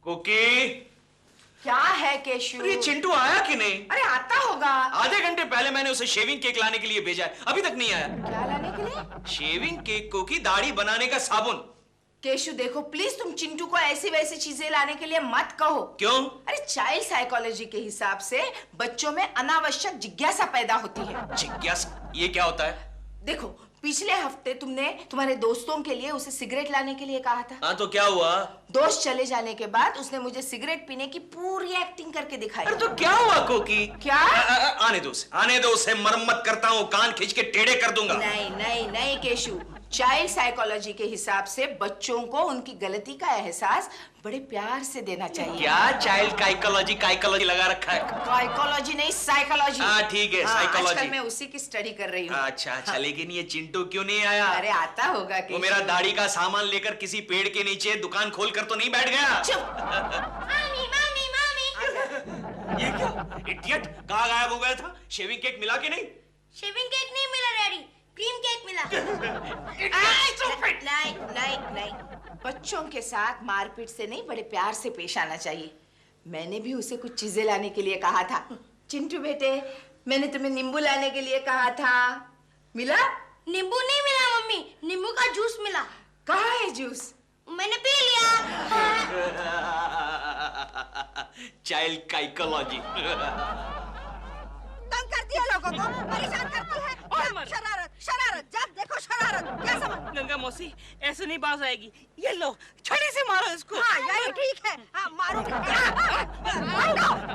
Cookie. क्या है cashew? अरे चिंटू आया कि नहीं? अरे आता होगा। आधे घंटे पहले मैंने उसे शेविंग केक लाने के लिए भेजा है, अभी तक नहीं आया। क्या लाने के लिए? शेविंग केक कुकी, दाढ़ी बनाने का साबुन। केशु देखो प्लीज, तुम चिंटू को ऐसी वैसी चीजें लाने के लिए मत कहो। क्यों? अरे चाइल्ड साइकोलॉजी के हिसाब से बच्चों में अनावश्यक जिज्ञासा पैदा होती है। जिज्ञासा? ये क्या होता है? देखो पिछले हफ्ते तुमने तुम्हारे दोस्तों के लिए उसे सिगरेट लाने के लिए कहा था। हाँ तो क्या हुआ? दोस्त चले जाने के बाद उसने मुझे सिगरेट पीने की पूरी एक्टिंग करके दिखाई। अरे तो क्या हुआ कुकी? क्या? आने दो उसे, आने दो उसे, मरम्मत करता हूँ, कान खींच के टेढ़े कर दूंगा। नहीं नहीं नहीं केशु, चाइल्ड साइकोलॉजी के हिसाब से बच्चों को उनकी गलती का एहसास बड़े प्यार से देना चाहिए। क्या चाइल्ड काइकोलॉजी लगा रखा है? साइकोलॉजी नहीं साइकोलॉजी। हाँ ठीक है, साइकोलॉजी। आजकल मैं उसी की स्टडी कर रही हूँ। अच्छा, लेकिन ये चिंटू क्यों नहीं आया? अरे आता होगा वो मेरा दाढ़ी का सामान लेकर किसी पेड़ के नीचे दुकान खोलकर तो नहीं बैठ गया? चुप। मामी मामी मामी। ये क्या इडियट, कहाँ गायब हो गया था? शेविंग केक मिला कि नहीं? शेविंग केक नहीं मिला डैडी, क्रीम केक मिला। नहीं नहीं नहीं, बच्चों के साथ मारपीट से नहीं, बड़े प्यार से पेश आना चाहिए। मैंने भी उसे कुछ चीजें लाने के लिए कहा था। चिंटू बेटे, मैंने तुम्हें नींबू लाने के लिए कहा था, मिला? नींबू नहीं मिला मम्मी, नींबू का जूस मिला। कहाँ है जूस? मैंने पी लिया। चाइल्ड काइकोलॉजी। तंग करती है लोगों को, परेशान करती है। शरारत शरारत, जब देखो शरारत। क्या समझ? गंगा मौसी ऐसे नहीं बाज आएगी, ये लो छड़ी से मारो इसको। हाँ यही ठीक है। हाँ मारो।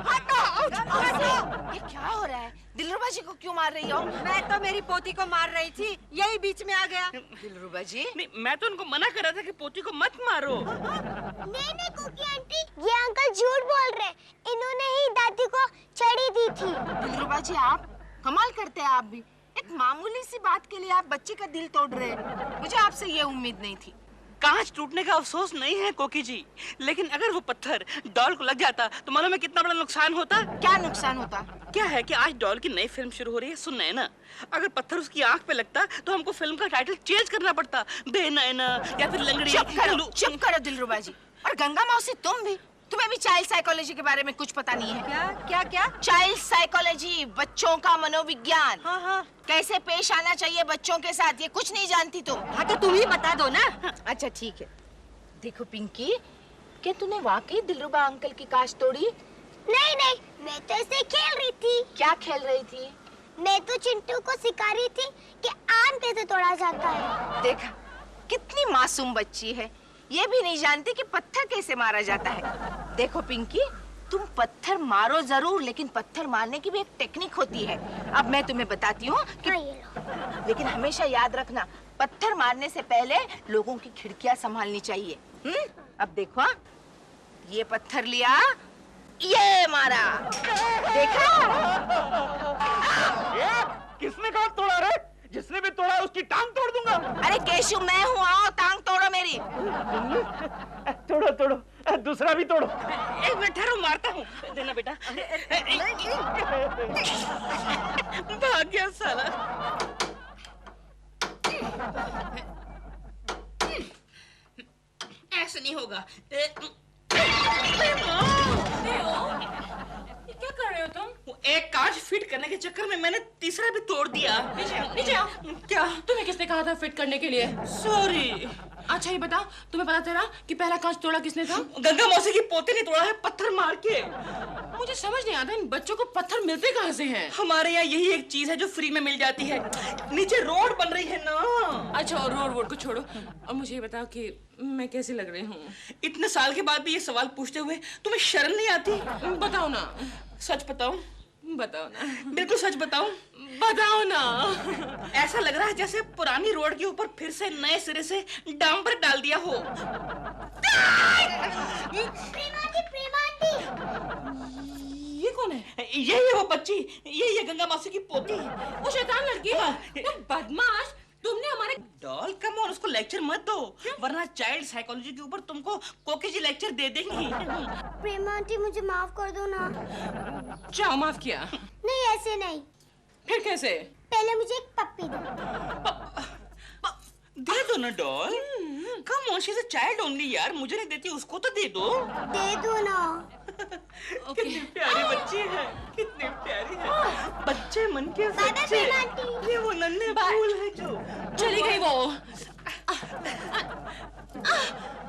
हटो हटो हटो। ये क्या हो रहा है? दिलरुबा जी को क्यों मार रही हो? मैं तो मेरी पोती को मार रही थी, यही बीच में आ गया। दिलरुबा जी, नहीं, मैं तो उनको मना कर रहा था कि पोती को मत मारो। नहीं नहीं कुकी आंटी, ये अंकल झूठ बोल रहे, इन्होंने ही दादी को छड़ी दी थी। दिलरुबा जी आप कमाल करते हैं। आप भी एक मामूली सी बात के लिए आप बच्चे का दिल तोड़ रहे हैं। मुझे आपसे ये उम्मीद नहीं थी। कांच टूटने का अफसोस नहीं है कोकी जी, लेकिन अगर वो पत्थर डॉल को लग जाता तो मालूम है कितना बड़ा नुकसान होता। क्या नुकसान होता? क्या है कि आज डॉल की नई फिल्म शुरू हो रही है, सुन रहे हैं ना? अगर पत्थर उसकी आंख पे लगता तो हमको फिल्म का टाइटल चेंज करना पड़ता, बेनैना या फिर लंगड़ी। चुप करो दिलरुबा जी। और गंगा मौसी तुम भी, तुम्हें भी चाइल्ड साइकोलॉजी के बारे में कुछ पता नहीं है? क्या क्या क्या? चाइल्ड साइकोलॉजी, बच्चों का मनोविज्ञान। हाँ हाँ। कैसे पेश आना चाहिए बच्चों के साथ, ये कुछ नहीं जानती तुम। हाँ तो तुम ही बता दो ना। अच्छा ठीक है। देखो पिंकी, क्या तूने वाकई दिलरुबा अंकल की कांच तोड़ी? नहीं नहीं, मैं तो ऐसे खेल रही थी। क्या खेल रही थी? मैं तो चिंटू को सिखा रही थी कि आम कैसे तोड़ा जाता है। देखा कितनी मासूम बच्ची है, ये भी नहीं जानती कि पत्थर कैसे मारा जाता है। देखो पिंकी, तुम पत्थर मारो जरूर, लेकिन पत्थर मारने की भी एक टेक्निक होती है। अब मैं तुम्हें बताती हूँ कि... हाँ, ये लो। लेकिन हमेशा याद रखना, पत्थर मारने से पहले लोगों की खिड़कियां संभालनी चाहिए। अब देखो, ये पत्थर लिया, ये मारा, देखा? किसने कहा तोड़ा रे? जिसने भी तोड़ा उसकी टांग तोड़ दूंगा। अरे केशु मैं हूँ, आओ टांग तोड़ो मेरी। तोड़ो तोड़ो, दूसरा भी तोड़ो। एक मिनट ठहरो, मारता हूँ, देना बेटा। भाग गया साला। ऐसे नहीं होगा। क्या कर रहे हो तुम? वो एक कांच फिट करने के चक्कर में मैंने तीसरा भी तोड़ दिया। नीचे आओ। क्या? तुम्हें किसने कहा था फिट करने के लिए? सॉरी। अच्छा ये बताओ, तुम्हें पता चला कि पहला कांच तोड़ा किसने था? गंगा मौसी की पोती ने तोड़ा है, पत्थर मार के। मुझे समझ नहीं आता इन बच्चों को पत्थर मिलते कहाँ से हैं? हमारे यहाँ यही एक चीज है जो फ्री में मिल जाती है। नीचे रोड बन रही है ना। अच्छा और रोड वोड को छोड़ो, और मुझे ये बताओ कि मैं कैसी लग रही हूँ? इतने साल के बाद भी ये सवाल पूछते हुए तुम्हें शर्म नहीं आती? बताओ ना। सच बताऊं? बताओ ना। बिल्कुल सच बताऊं? बताओ ना। ऐसा लग रहा है जैसे पुरानी रोड के ऊपर फिर से नए सिरे से डांबर डाल दिया हो। प्रेमांटी प्रेमांटी। ये कौन है? यही है वो बच्ची, यही है गंगा मौसी की पोती। वो शैतान लड़की। वो बदमाश, तुमने हमारे डॉल कम और उसको लेक्चर मत दो, वरना चाइल्ड साइकोलॉजी के ऊपर तुमको कोकी जी लेक्चर दे देंगी। प्रेमांटी मुझे माफ कर दो ना। जाओ, माफ किया? नहीं ऐसे नहीं। फिर कैसे? पहले मुझे एक पप्पी दो। दे दो ना doll. Come on, she is a child only यार, मुझे नहीं देती, उसको तो दे दो। दे दो ना। कितनी प्यारी बच्ची है, कितनी प्यारी है। बच्चे मन के बाय बाय सच्चे। आंटी। ये वो नन्हे फूल है जो चली गई वो।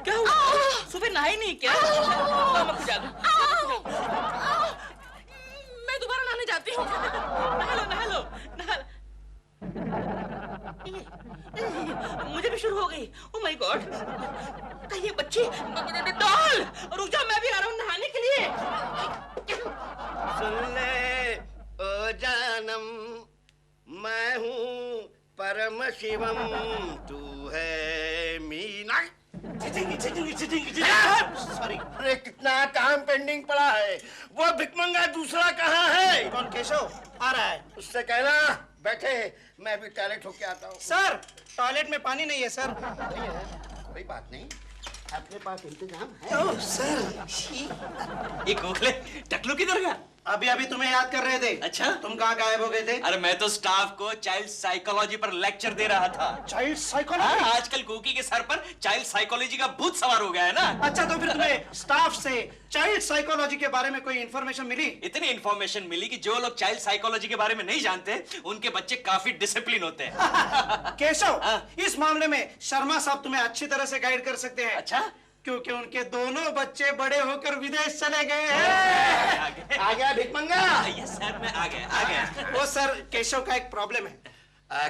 क्या हुआ? सुबह नहाई नहीं क्या? मैं खुजा दूं। मैं दोबारा नहाने जाती हूँ। नहा लो। मुझे भी शुरू हो गई। ओह माय गॉड, कहीं ये बच्ची डॉल, रुक जा, मैं भी आ रहा हूँ नहाने के लिए। सुन ले ओ जानम, मैं हूँ परम शिवम, तू है मीना। सॉरी, अरे कितना काम पेंडिंग पड़ा है। वो भिकमंगा दूसरा कहाँ है? कौन? केशव आ रहा है। उससे कहना बैठे, मैं भी टॉयलेट होके आता हूँ। सर टॉयलेट में पानी नहीं है सर। नहीं है, कोई बात नहीं, अपने पास इंतजाम है। ओह सर, एक गोखले टकलू किधर गया? अभी अभी तुम्हें याद कर रहे थे। अच्छा? तुम कहाँ गायब हो गए थे? अरे मैं तो स्टाफ को चाइल्ड साइकोलॉजी पर लेक्चर दे रहा था। चाइल्ड हाँ, साइकोलॉजी? आजकल कुकी के सर पर चाइल्ड साइकोलॉजी का भूत सवार हो गया है ना। अच्छा, तो फिर तुम्हें स्टाफ से चाइल्ड साइकोलॉजी के बारे में कोई इंफॉर्मेशन मिली? इतनी इंफॉर्मेशन मिली कि जो लोग चाइल्ड साइकोलॉजी के बारे में नहीं जानते, उनके बच्चे काफी डिसिप्लिन होते हैं। केशव, हाँ। इस मामले में शर्मा साहब तुम्हें अच्छी तरह से गाइड कर सकते हैं। अच्छा? क्योंकि उनके दोनों बच्चे बड़े होकर विदेश चले गए हैं। आ गया भिकमंगा? यस सर, मैं आ गया। वो सर, केशव का एक प्रॉब्लम है।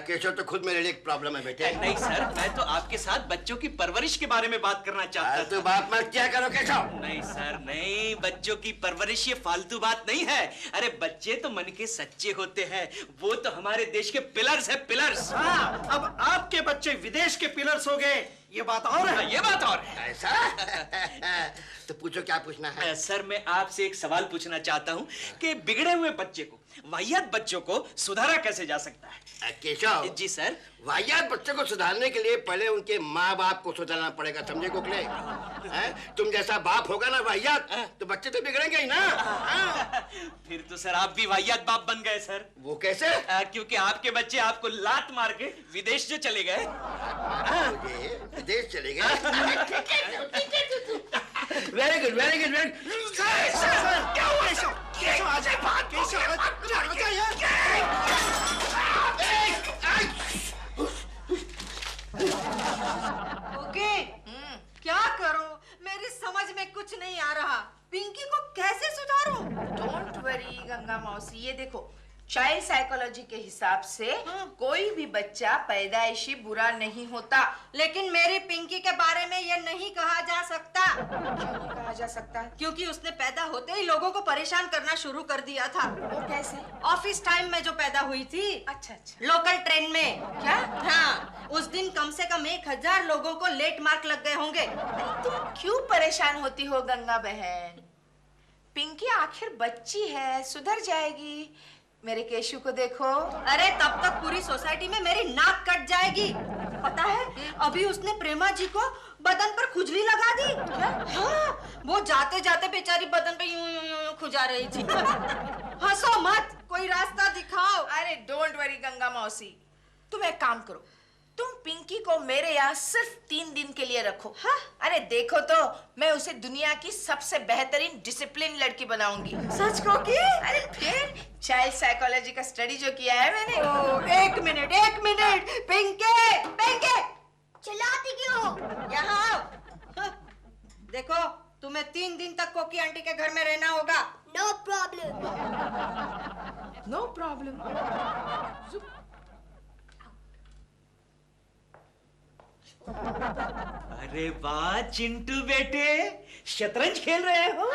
केशव तो खुद मेरे लिए एक प्रॉब्लम है बेटे। नहीं सर, मैं तो आपके साथ बच्चों की परवरिश के बारे में बात करना चाहता तू था। बात मत क्या करो केशव। नहीं सर, नहीं, बच्चों की परवरिश ये फालतू बात नहीं है। अरे बच्चे तो मन के सच्चे होते हैं, वो तो हमारे देश के पिलर्स है, पिलर्स। हाँ, अब आपके बच्चे विदेश के पिलर्स हो गए, ये बात और है। ये बात और है। ऐसा? तो पूछो क्या पूछना है। सर, मैं आपसे एक सवाल पूछना चाहता हूँ कि बिगड़े हुए बच्चे को, वाहियात बच्चों को सुधारा कैसे जा सकता है? केशव जी सर। वाहियात बच्चों को सुधारने के लिए पहले उनके माँ बाप को सुधारना पड़ेगा, समझे गोखले? हैं? तुम जैसा बाप होगा ना वाहियात, तो बच्चे तो बिगड़ेंगे ही ना। हाँ? फिर तो सर आप भी वाहियात बाप बन गए सर। वो कैसे? क्योंकि आपके बच्चे आपको लात मार के विदेश जो चले गए। विदेश चले गए। Very good, very good, very good. क्या हुआ? केशव आ जाए, केशव आ जाए यार। ओके, क्या करो? मेरी समझ में कुछ नहीं आ रहा। पिंकी को कैसे सुधारूं? डोंट वरी गंगा मौसी, ये देखो, चाइल्ड साइकोलॉजी के हिसाब से कोई भी बच्चा पैदाइशी बुरा नहीं होता। लेकिन मेरी पिंकी के बारे में ये नहीं कहा जा सकता। क्यों नहीं कहा जा सकता? क्योंकि उसने पैदा होते ही लोगों को परेशान करना शुरू कर दिया था। वो कैसे? ऑफिस टाइम में जो पैदा हुई थी। अच्छा अच्छा। लोकल ट्रेन में। क्या? हाँ, उस दिन कम से कम 1000 लोगों को लेट मार्क लग गए होंगे। तुम क्यों परेशान होती हो गंगा बहन? पिंकी आखिर बच्ची है, सुधर जाएगी। मेरे केशु को देखो। अरे तब तक पूरी सोसाइटी में मेरी नाक कट जाएगी। पता है, अभी उसने प्रेमा जी को बदन पर खुजली लगा दी। क्या? हाँ, वो जाते जाते बेचारी बदन पे यूं यूं यूं खुजा रही थी। हंसो मत, कोई रास्ता दिखाओ। अरे डोंट वरी गंगा मौसी, तुम एक काम करो, तुम पिंकी को मेरे यहाँ सिर्फ 3 दिन के लिए रखो। हाँ? अरे देखो तो, मैं उसे दुनिया की सबसे बेहतरीन डिसिप्लिन लड़की बनाऊंगी। सच को की? अरे फिर चाइल्ड साइकोलॉजी का स्टडी जो किया है मैंने। एक मिनट, पिंकी, पिंकी, चिल्लाती क्यों हो? यहाँ आओ। हाँ, देखो, तुम्हें 3 दिन तक कोकी आंटी के घर में रहना होगा। No problem. No problem. अरे वाह चिंटू बेटे, शतरंज खेल रहे हो?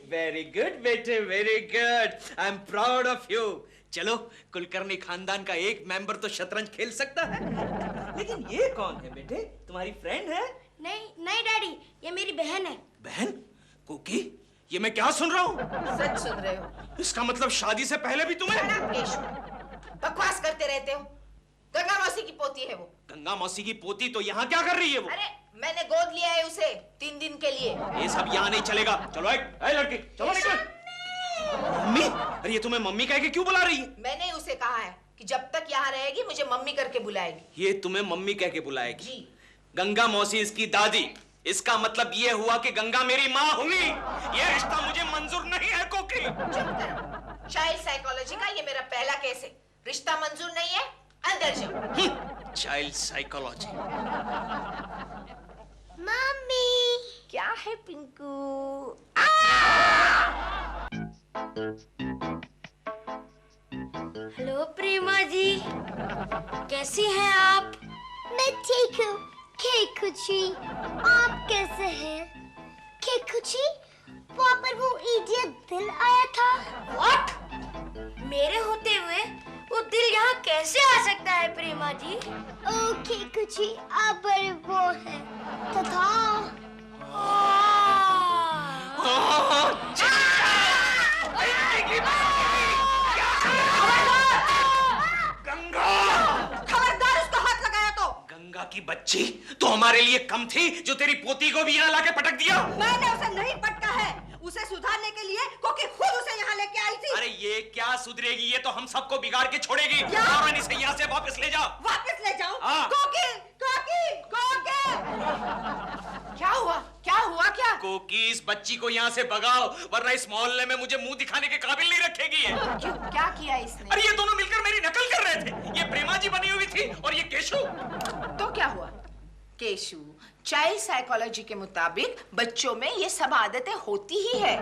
वेरी गुड बेटे, very good. I am proud of you. चलो, कुलकर्णी खानदान का एक मेंबर तो शतरंज खेल सकता है। लेकिन ये कौन है बेटे? तुम्हारी फ्रेंड है? नहीं डैडी, ये मेरी बहन है। बहन? कुकी, ये मैं क्या सुन रहा हूँ? सच सुन रहे हो? इसका मतलब शादी से पहले भी तुम्हें? केशव, बकवास करते रहते हो। गंगा मौसी की पोती है वो। गंगा मौसी की पोती तो यहाँ क्या कर रही है वो? अरे मैंने गोद लिया है उसे 3 दिन के लिए। ये सब यहाँ नहीं चलेगा। चलो लड़की, चलो निकल। मम्मी? अरे ये तुम्हें मम्मी कह के क्यों बुला रही है? मैंने उसे कहा है कि जब तक यहाँ रहेगी मुझे मम्मी करके बुलाएगी। ये तुम्हें मम्मी कह के बुलाएगी? जी। गंगा मौसी इसकी दादी, इसका मतलब ये हुआ कि गंगा मेरी माँ हुई। ये रिश्ता मुझे मंजूर नहीं है कोकी। चुप करो। चाइल्ड साइकोलॉजी का ये मेरा पहला केस है। रिश्ता मंजूर नहीं है, अंदर जाओ। Child psychology. मम्मी क्या है पिंकू? हेलो प्रेमा जी, कैसी हैं आप? मैं ठीक हूँ केकुची, आप कैसे हैं? केकुची, वहाँ पर वो इडियट दिल आया था। What? मेरे होते हुए वो दिल यहाँ कैसे आ सकता है प्रेमा जी? ओ केकुची, आप बड़े वो हैं तथा खबरदार उसको हाथ लगाया तो। गंगा की बच्ची, तो हमारे लिए कम थी जो तेरी पोती को भी यहाँ लाके पटक दिया? मैंने उसे नहीं पटका है, उसे सुधारने के लिए कोकी खुद उसे यहाँ लेके आई थी। अरे ये क्या सुधरेगी, ये तो हम सबको बिगाड़ के छोड़ेगी। क्या? फौरन इसे यहाँ से वापस ले जाओ। वापस ले जाऊं? हाँ। कोकी, कोकी, कोकी। क्या हुआ? क्या हुआ? क्या? कोकी, इस बच्ची को यहाँ से भगाओ, वरना इस मोहल्ले में मुझे मुंह दिखाने के काबिल नहीं रखेगी ये। क्यों? क्या किया इसने? अरे ये दोनों मिलकर मेरी नकल कर रहे थे। ये प्रेमा जी बनी हुई थी और ये केशु। तो क्या हुआ? केशु, चाइल्ड साइकोलॉजी के मुताबिक बच्चों में ये सब आदतें होती ही है।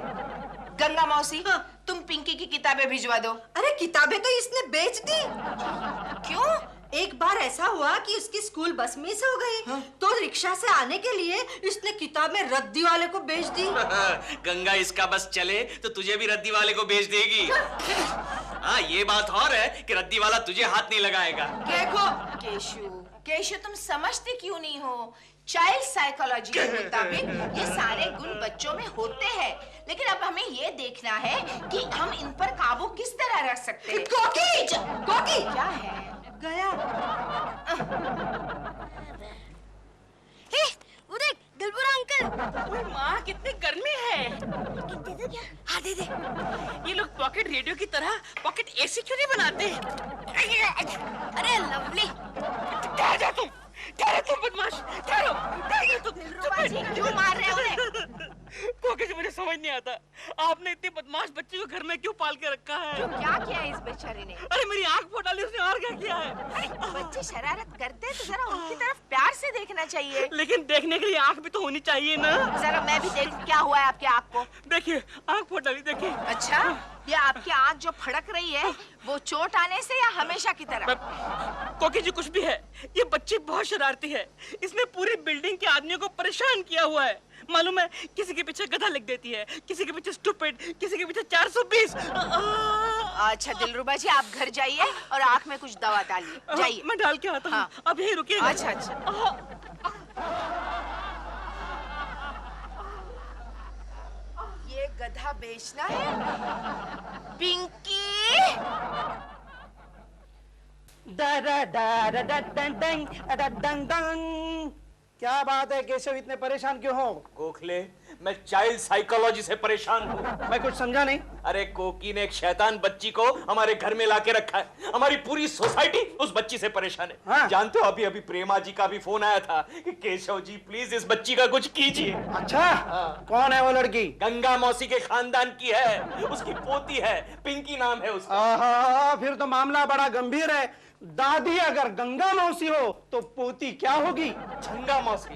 गंगा मौसी, तुम पिंकी की किताबें भिजवा दो। अरे किताबें तो इसने बेच दी। क्यों? एक बार ऐसा हुआ कि उसकी स्कूल बस मिस हो गई, तो रिक्शा से आने के लिए इसने किताबें रद्दी वाले को बेच दी। गंगा, इसका बस चले तो तुझे भी रद्दी वाले को बेच देगी। हाँ, ये बात और है कि रद्दी वाला तुझे हाथ नहीं लगाएगा। देखो केशु, केशु तुम समझते क्यों नहीं हो? चाइल्ड साइकोलॉजी के मुताबिक ये सारे गुण बच्चों में होते हैं, लेकिन अब हमें ये देखना है कि हम इन पर काबू किस तरह रख सकते हैं। कोकी, कोकी, क्या है? गया। वो देख दिलबरा अंकल। ओए माँ, कितनी गर्मी है। दे दो क्या? हाँ दे दे। ये लोग पॉकेट रेडियो की तरह पॉकेट एसी क्यों नहीं बनाते? अरे लवली, क्या जा तुम? तुम बदमाश, ठहरो, तुम। दिलरुबा जी, क्यों मार रहे हो उन्हें? कोकी जी, मुझे समझ नहीं आता, आपने इतनी बदमाश बच्ची को घर में क्यों पाल के रखा है? क्यों, क्या किया है इस बेचारी ने? अरे मेरी आंख फोड़ डाली उसने, और क्या किया है? अरे बच्चे शरारत करते हैं तो जरा उनकी तरफ प्यार से देखना चाहिए। लेकिन देखने के लिए आंख भी तो होनी चाहिए ना। जरा मैं भी देखूं क्या हुआ है आपके आंख को। देखिए, आंख फोड़ डाली, देखिए। अच्छा, ये आपकी आंख जो फड़क रही है वो चोट आने से या हमेशा की तरह? कोकी जी, कुछ भी है, ये बच्ची बहुत शरारती है। इसने पूरी बिल्डिंग के आदमियों को परेशान किया हुआ है। मालूम है, किसी के पीछे गधा लिख देती है, किसी के पीछे स्टूपिड, किसी के पीछे 420। अच्छा दिलरुबा जी, आप घर जाइए और आंख में कुछ दवा डालिए। जाइए। मैं डाल के आता हूँ। हाँ। अब यही रुकिए। अच्छा अच्छा। ये गधा बेचना है? पिंकी, क्या बात है केशव, इतने परेशान क्यों हो? गोखले, मैं चाइल्ड साइकोलॉजी से परेशान हूँ। मैं कुछ समझा नहीं। अरे कोकी ने एक शैतान बच्ची को हमारे घर में लाके रखा है। हमारी पूरी सोसाइटी उस बच्ची से परेशान है। हाँ। जानते हो, अभी अभी प्रेमा जी का भी फोन आया था कि केशव जी प्लीज इस बच्ची का कुछ कीजिए। अच्छा, कौन है वो लड़की? गंगा मौसी के खानदान की है, उसकी पोती है, पिंकी नाम है उसका। आहा, फिर तो मामला बड़ा गंभीर है। दादी अगर गंगा मौसी हो तो पोती क्या होगी? गंगा मौसी।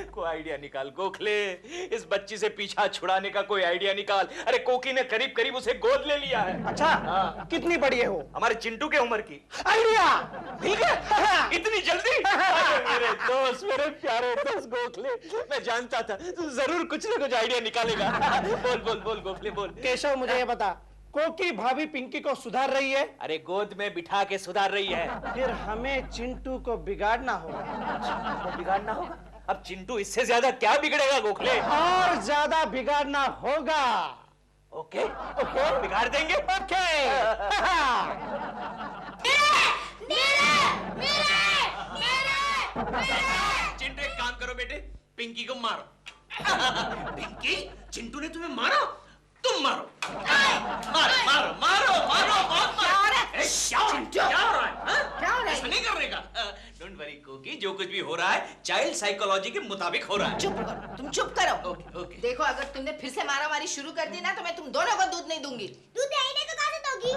कोई आइडिया निकाल गोखले, इस बच्ची से पीछा छुड़ाने का कोई आइडिया निकाल। अरे कोकी ने करीब करीब उसे गोद ले लिया है। अच्छा, हाँ। कितनी बड़ी है वो? हमारे चिंटू के उम्र की। आइडिया ठीक है, इतनी जल्दी? अरे मेरे दोस्त, मेरे प्यारे दोस्त गोखले, मैं जानता था तू जरूर कुछ ना कुछ आइडिया निकालेगा। बोल बोल बोल गोखले बोल। केशव, मुझे ये बता, कोकी भाभी पिंकी को सुधार रही है? अरे गोद में बिठा के सुधार रही है। फिर हमें चिंटू को बिगाड़ना होगा। तो बिगाड़ना होगा। अब चिंटू इससे ज्यादा क्या बिगड़ेगा गोखले? और ज्यादा बिगाड़ना होगा। ओके ओके, बिगाड़ देंगे। ओके। चिंटू, एक काम करो बेटे, पिंकी को मारो। पिंकी, चिंटू ने तुम्हें मारा, तुम मारो। मारो मारो मारो मारो, बहुत मारो। भी हो रहा है चाइल्ड साइकोलॉजी के मुताबिक हो रहा है। चुप करो, तुम चुप करो। Okay okay. देखो अगर तुमने फिर से मारामारी शुरू कर दी ना तो मैं तुम दोनों को दूध नहीं दूंगी। दूध देने को कहाँ से दोगी?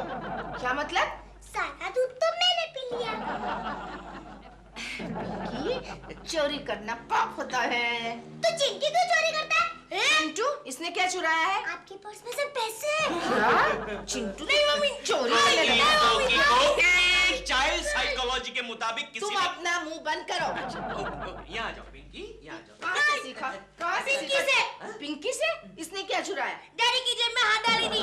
क्या मतलब? सारा दूध तो मैंने पी लिया। कि चोरी करना पाप होता है। तो चिंकी क्यों चोरी करता है? चिंटू, इसने क्या चुराया है? आपके पर्स में से पैसे। क्या? चिंटू नहीं मम्मी, चोरी करने लगा। चाइल्ड साइकोलॉजी के मुताबिक किसी तुम ने अपना मुंह बंद करो। यहाँ आ जाओ पिंकी, यहाँ आ जाओ। कहाँ से सीखा? कहाँ से पिंकी सीखा? से। पिंकी से? इसने क्या चुराया? डैडी की जेब में हाथ डाली थी।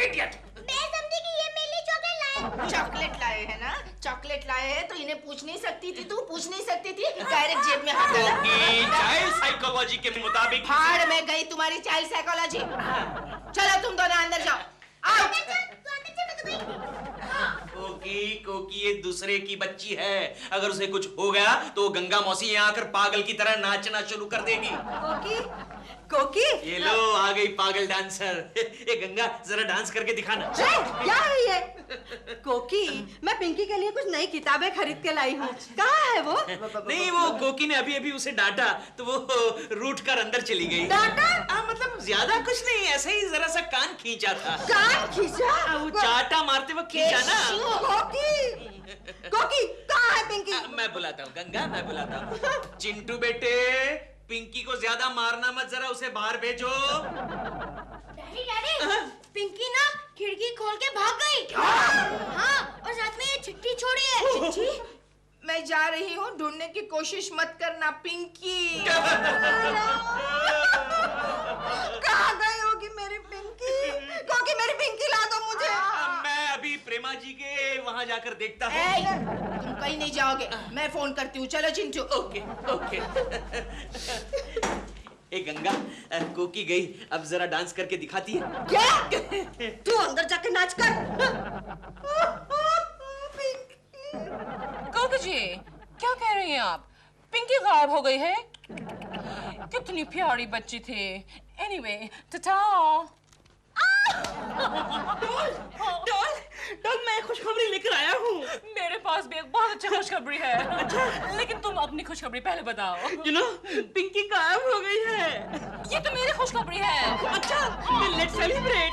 इडियट। मैं समझी कि ये मेरे लिए चॉकलेट लाए। चॉकलेट लाए है ना? चॉकलेट लाए हैं तो इन्हें पूछ नहीं सकती थी? तू पूछ नहीं सकती थी? डायरेक्ट जेब में हाथ डाला। चाइल्ड साइकोलॉजी के मुताबिक फाड़ में गई तुम्हारी चाइल्ड साइकोलॉजी। चलो तुम दोनों अंदर जाओ। आओ। कोकी कोकी ये दूसरे की बच्ची है, अगर उसे कुछ हो गया तो वो गंगा मौसी यहाँ आकर पागल की तरह नाचना शुरू कर देगी। कोकी कोकी ये लो आ गई पागल डांसर। ए गंगा जरा डांस करके दिखाना। क्या है ये? कोकी, मैं पिंकी के लिए कुछ नई किताबें खरीद के लाई हूँ। कहाँ है वो? नहीं वो कोकी ने अभी अभी उसे डांटा तो वो रूठ कर अंदर चली गई। डांटा? मतलब ज्यादा कुछ नहीं, ऐसे ही जरा सा कान खींचा था। कान खींचा? वो चाटा मारते वक्त खींचा ना। कोकी कोकी कहाँ है पिंकी? मैं बुलाता हूँ गंगा, मैं बुलाता हूँ। चिंटू बेटे, पिंकी को ज्यादा मारना मत, जरा उसे बाहर भेजो। डैडी डैडी, पिंकी ना खिड़की खोल के भाग गई। हाँ, और साथ में ये चिट्ठी छोड़ी है। चिट्ठी? मैं जा रही हूँ, ढूंढने की कोशिश मत करना पिंकी। कहाँ गई होगी मेरी पिंकी? कोकी मेरी पिंकी ला दो मुझे। मैं अभी प्रेमा जी के वहाँ जाकर देखता हूँ। तुम कहीं नहीं जाओगे, मैं फोन करती हूँ। चलो चिंटू। Okay okay. ए गंगा, कोकी गई, अब जरा डांस करके दिखाती है। क्या? तू अंदर जाके नाच कर। कोकी जी, क्या कह रही हैं आप? पिंकी गायब हो गई है? कितनी प्यारी बच्ची थी। एनीवे, टाटा। डॉल मैं खुशखबरी लेकर आया हूँ। मेरे पास भी एक बहुत अच्छी खुशखबरी है। अच्छा, लेकिन तुम अपनी खुशखबरी पहले बताओ। पिंकी गायब हो गई है। ये तो मेरी खुशखबरी है। अच्छा, लेट्स सेलिब्रेट।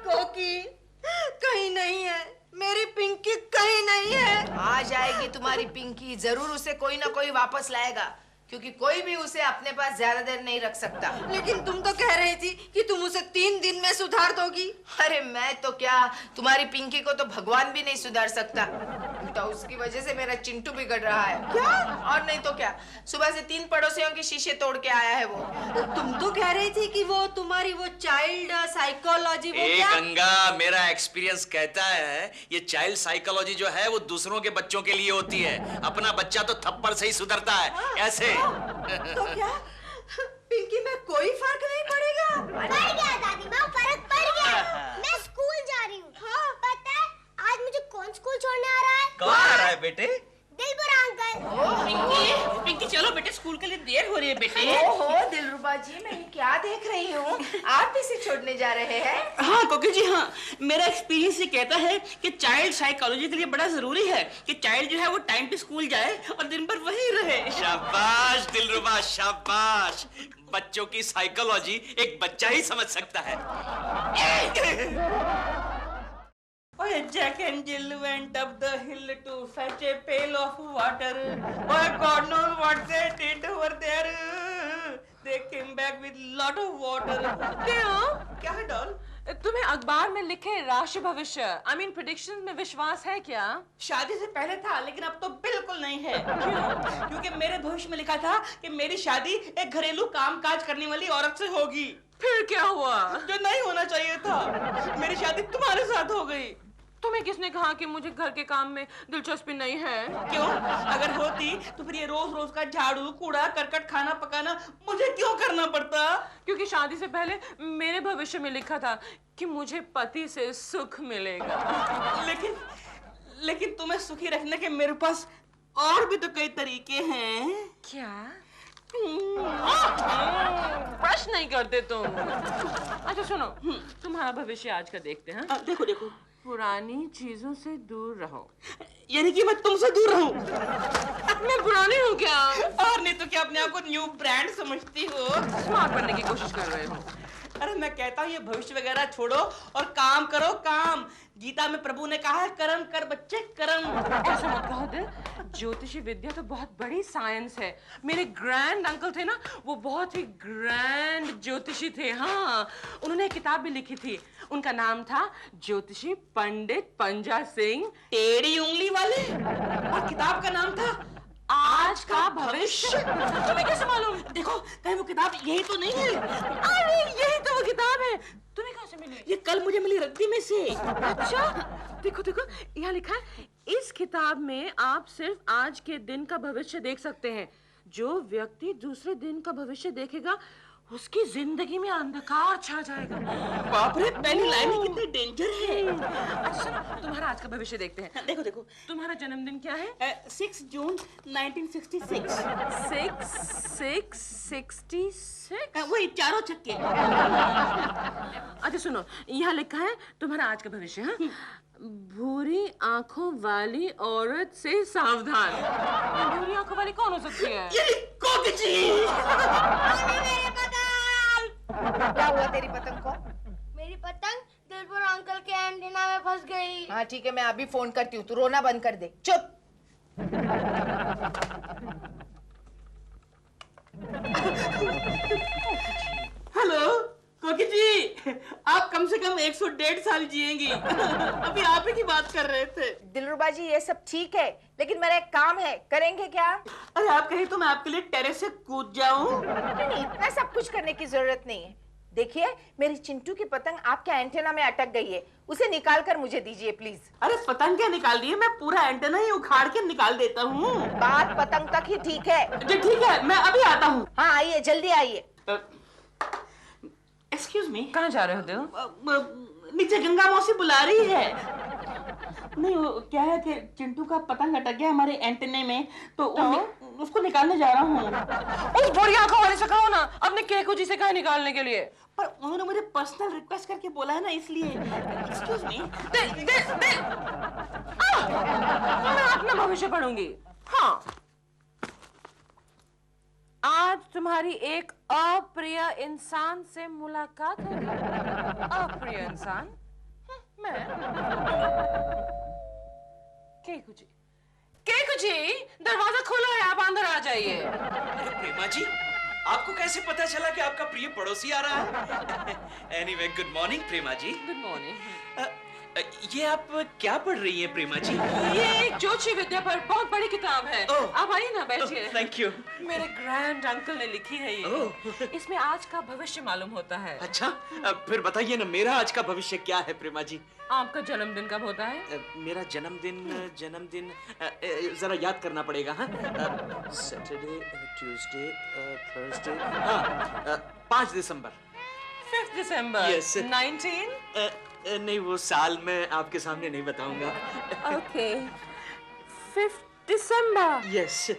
कोकी कहीं नहीं है, मेरी पिंकी कहीं नहीं है। आ जाएगी तुम्हारी पिंकी, जरूर उसे कोई ना कोई वापस लाएगा, क्योंकि कोई भी उसे अपने पास ज्यादा देर नहीं रख सकता। लेकिन तुम तो कह रही थी कि तुम उसे 3 दिन में सुधार दोगी। अरे मैं तो क्या, तुम्हारी पिंकी को तो भगवान भी नहीं सुधार सकता। तो उसकी वजह से मेरा चिंटू बिगड़ रहा है। क्या? और नहीं तो क्या, सुबह से 3 पड़ोसियों के शीशे तोड़ के आया है वो। तुम तो कह रही थी कि वो तुम्हारी वो चाइल्ड साइकोलॉजी वो ए क्या? गंगा, मेरा एक्सपीरियंस कहता है ये चाइल्ड साइकोलॉजी जो है वो दूसरों के बच्चों के लिए होती है, अपना बच्चा तो थप्पड़ से ही सुधरता है। ऐसे तो क्या पिंकी में कोई फर्क नहीं पड़ेगा? पड़ गया दादी माँ, फर्क पड़ गया। मैं स्कूल जा रही हूँ। हाँ, पता है आज मुझे कौन स्कूल छोड़ने आ रहा है? कौन आ रहा है बेटे? दिलबरा अंकल। पिंकी चलो बेटे, स्कूल के लिए देर हो रही है बेटे। ओहो दिलरुबा जी, मैं ये क्या देख रही हूँ, आप इसे छोड़ने जा रहे हैं? हाँ कोकी जी हाँ, मेरा एक्सपीरियंस ये कहता है कि चाइल्ड साइकोलॉजी के लिए बड़ा जरूरी है कि चाइल्ड जो है वो टाइम पे स्कूल जाए और दिन भर वहीं रहे। शाबाश दिलरुबा शाबाश, बच्चों की साइकोलॉजी एक बच्चा ही समझ सकता है। Oh, Jack and Jill went up the hill to fetch a pail of water. Oh, God knows what they did over there. They came back with lot of water. क्या है डॉल? तुम्हें अखबार में लिखे राशि भविष्य प्रेडिक्शंस में विश्वास है क्या? शादी से पहले था, लेकिन अब तो बिल्कुल नहीं है। क्यों? क्योंकि मेरे भविष्य में लिखा था कि मेरी शादी एक घरेलू कामकाज करने वाली औरत से होगी। फिर क्या हुआ? जो नहीं होना चाहिए था, मेरी शादी तुम्हारे साथ हो गई। तुम्हें किसने कहा कि मुझे घर के काम में दिलचस्पी नहीं है? क्यों? अगर होती तो फिर ये रोज रोज का झाड़ू कूड़ा करकट खाना पकाना मुझे क्यों करना पड़ता? क्योंकि शादी से पहले मेरे भविष्य में लिखा था कि मुझे पति से सुख मिलेगा। लेकिन तुम्हें सुखी रखने के मेरे पास और भी तो कई तरीके हैं। क्या? ब्रश नहीं करते तुम। अच्छा सुनो, तुम्हारा भविष्य आज का देखते हैं। देखो देखो, पुरानी चीजों से दूर रहो। यानी कि मैं तुमसे दूर रहूं? मैं पुरानी हूँ क्या? और नहीं तो क्या अपने आप को न्यू ब्रांड समझती हो? स्मार्ट बनने की कोशिश कर रहे हो। अरे मैं कहता हूँ ये भविष्य वगैरह छोड़ो और काम करो, काम। गीता में प्रभु ने कहा है कर्म कर बच्चे कर्म। ऐसा मत कहो दिल, ज्योतिषी विद्या तो बहुत बड़ी साइंस है। मेरे ग्रैंड अंकल थे ना, वो बहुत ही ग्रैंड ज्योतिषी थे। हाँ, उन्होंने एक किताब भी लिखी थी, उनका नाम था ज्योतिषी पंडित पंजा सिंह टेढ़ी उंगली वाले, और किताब का नाम था आज का भविष्य। तुम्हें कैसे मालूम? देखो कहीं वो किताब यही तो नहीं है? अरे यही तो वो किताब है। तुम्हें कहाँ से मिली? ये कल मुझे मिली रद्दी में से। अच्छा, देखो देखो, यहाँ लिखा है, इस किताब में आप सिर्फ आज के दिन का भविष्य देख सकते हैं। जो व्यक्ति दूसरे दिन का भविष्य देखेगा, उसकी जिंदगी में अंधकार छा जाएगा। बाप रे, पहली लाइन ही कितनी डेंजर है। अच्छा, तुम्हारा आज का भविष्य देखते हैं। देखो देखो, तुम्हारा जन्मदिन क्या है? 6 जून 1966। 666? वही चारों छक्के। अच्छा सुनो, यहाँ लिखा है तुम्हारा आज का भविष्य है, भूरी आंखों वाली औरत से सावधान। भूरी आंखों वाली कौन हो सकती है? क्या हुआ तेरी पतंग को? मेरी पतंग दिलबर अंकल के एंटीना में फंस गई। हाँ ठीक है, मैं अभी फोन करती हूँ, तू रोना बंद कर दे। चुप। हेलो कोकी जी, आप कम से कम 101.5 साल जिएंगी। अभी आप ही की बात कर रहे थे। दिलरुबा जी ये सब ठीक है, लेकिन मेरा एक काम है, करेंगे क्या? अरे आप कहें तो मैं आपके लिए टेरेस से कूद जाऊं? नहीं, इतना सब कुछ करने की जरूरत नहीं है। देखिए, मेरी चिंटू की पतंग आपके एंटेना में अटक गई है, उसे निकाल कर मुझे दीजिए प्लीज। अरे पतंग क्या निकाल दी है, मैं पूरा एंटेना ही उखाड़ के निकाल देता हूँ। बात पतंग तक ही ठीक है। जी ठीक है, मैं अभी आता हूँ। हाँ आइए, जल्दी आइए। एक्सक्यूज मी, कहाँ जा रहे हो दिल? नीचे गंगा मौसी बुला रही है। नहीं वो क्या है कि चिंटू का पतंग अटक गया हमारे एंटेने में, तो उसको निकालने जा रहा हूँ। उस बुढ़ी आंखों वाले से कहो ना, अपने केकू जी से कहे निकालने के लिए। पर उन्होंने मुझे पर्सनल रिक्वेस्ट करके बोला है ना, इसलिए। Excuse me. मैं अपना भविष्य पढ़ूंगी। हाँ, आज तुम्हारी एक अप्रिय इंसान से मुलाकात होगी। अप्रिय इंसान? मैं? केकू जी, केकू जी, दरवाजा खोलो है, आप अंदर आ जाइए। अरे प्रेमा जी, आपको कैसे पता चला कि आपका प्रिय पड़ोसी आ रहा है? Anyway, good morning Prema ji. Good morning. ये आप क्या पढ़ रही हैं प्रेमा जी? ये एक ज्योतिषी विद्या पर बहुत बड़ी किताब है। आप आइए ना, बैठिए। Thank you. मेरे ग्रैंड अंकल ने लिखी है ये। इसमें आज का भविष्य मालूम होता है। अच्छा, फिर बताइए ना, मेरा आज का भविष्य क्या है प्रेमा जी? आपका जन्मदिन कब होता है? मेरा जन्मदिन जरा याद करना पड़ेगा। हाँ, सैटरडे, ट्यूसडे, थर्सडे, हाँ, 5 दिसंबर। 5 दिसंबर। Yes. 19? नहीं, वो साल मैं आपके सामने नहीं बताऊंगा। ओके, 5 दिसंबर। यस।